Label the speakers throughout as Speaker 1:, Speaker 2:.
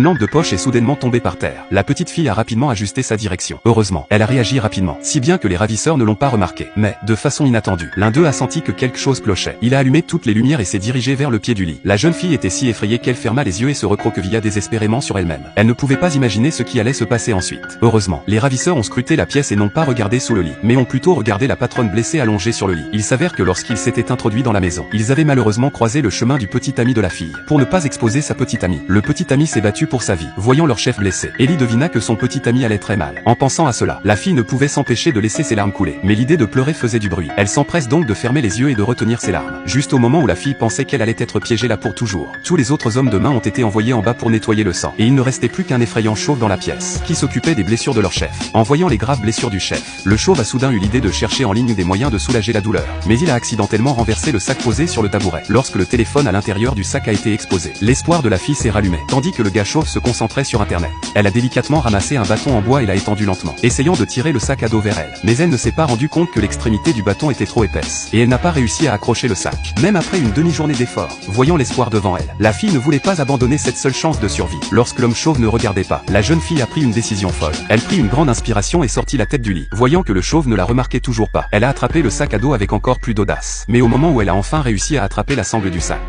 Speaker 1: Une lampe de poche est soudainement tombée par terre. La petite fille a rapidement ajusté sa direction. Heureusement, elle a réagi rapidement, si bien que les ravisseurs ne l'ont pas remarqué. Mais, de façon inattendue, l'un d'eux a senti que quelque chose clochait. Il a allumé toutes les lumières et s'est dirigé vers le pied du lit. La jeune fille était si effrayée qu'elle ferma les yeux et se recroquevilla désespérément sur elle-même. Elle ne pouvait pas imaginer ce qui allait se passer ensuite. Heureusement, les ravisseurs ont scruté la pièce et n'ont pas regardé sous le lit, mais ont plutôt regardé la patronne blessée allongée sur le lit. Il s'avère que lorsqu'ils s'étaient introduits dans la maison, ils avaient malheureusement croisé le chemin du petit ami de la fille. Pour ne pas exposer sa petite amie, le petit ami s'est battu pour sa vie. Voyant leur chef blessé, Ellie devina que son petit ami allait très mal. En pensant à cela, la fille ne pouvait s'empêcher de laisser ses larmes couler. Mais l'idée de pleurer faisait du bruit. Elle s'empresse donc de fermer les yeux et de retenir ses larmes. Juste au moment où la fille pensait qu'elle allait être piégée là pour toujours, tous les autres hommes de main ont été envoyés en bas pour nettoyer le sang. Et il ne restait plus qu'un effrayant chauve dans la pièce, qui s'occupait des blessures de leur chef. En voyant les graves blessures du chef, le chauve a soudain eu l'idée de chercher en ligne des moyens de soulager la douleur. Mais il a accidentellement renversé le sac posé sur le tabouret. Lorsque le téléphone à l'intérieur du sac a été exposé, l'espoir de la fille s'est rallumé, tandis que le gars chauve se concentrait sur internet. Elle a délicatement ramassé un bâton en bois et l'a étendu lentement, essayant de tirer le sac à dos vers elle. Mais elle ne s'est pas rendu compte que l'extrémité du bâton était trop épaisse, et elle n'a pas réussi à accrocher le sac. Même après une demi-journée d'efforts, voyant l'espoir devant elle, la fille ne voulait pas abandonner cette seule chance de survie. Lorsque l'homme chauve ne regardait pas, la jeune fille a pris une décision folle. Elle prit une grande inspiration et sortit la tête du lit. Voyant que le chauve ne la remarquait toujours pas, elle a attrapé le sac à dos avec encore plus d'audace. Mais au moment où elle a enfin réussi à attraper la sangle du sac,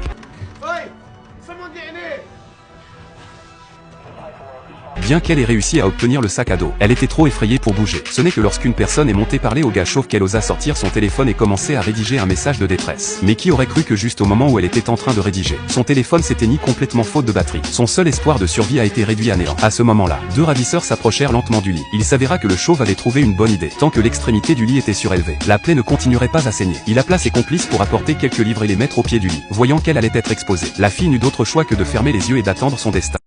Speaker 1: bien qu'elle ait réussi à obtenir le sac à dos, elle était trop effrayée pour bouger. Ce n'est que lorsqu'une personne est montée parler au gars chauve qu'elle osa sortir son téléphone et commencer à rédiger un message de détresse. Mais qui aurait cru que juste au moment où elle était en train de rédiger, son téléphone s'éteignit complètement faute de batterie. Son seul espoir de survie a été réduit à néant. À ce moment-là, deux ravisseurs s'approchèrent lentement du lit. Il s'avéra que le chauve avait trouvé une bonne idée. Tant que l'extrémité du lit était surélevée, la plaie ne continuerait pas à saigner. Il appela ses complices pour apporter quelques livres et les mettre au pied du lit. Voyant qu'elle allait être exposée, la fille n'eut d'autre choix que de fermer les yeux et d'attendre son destin.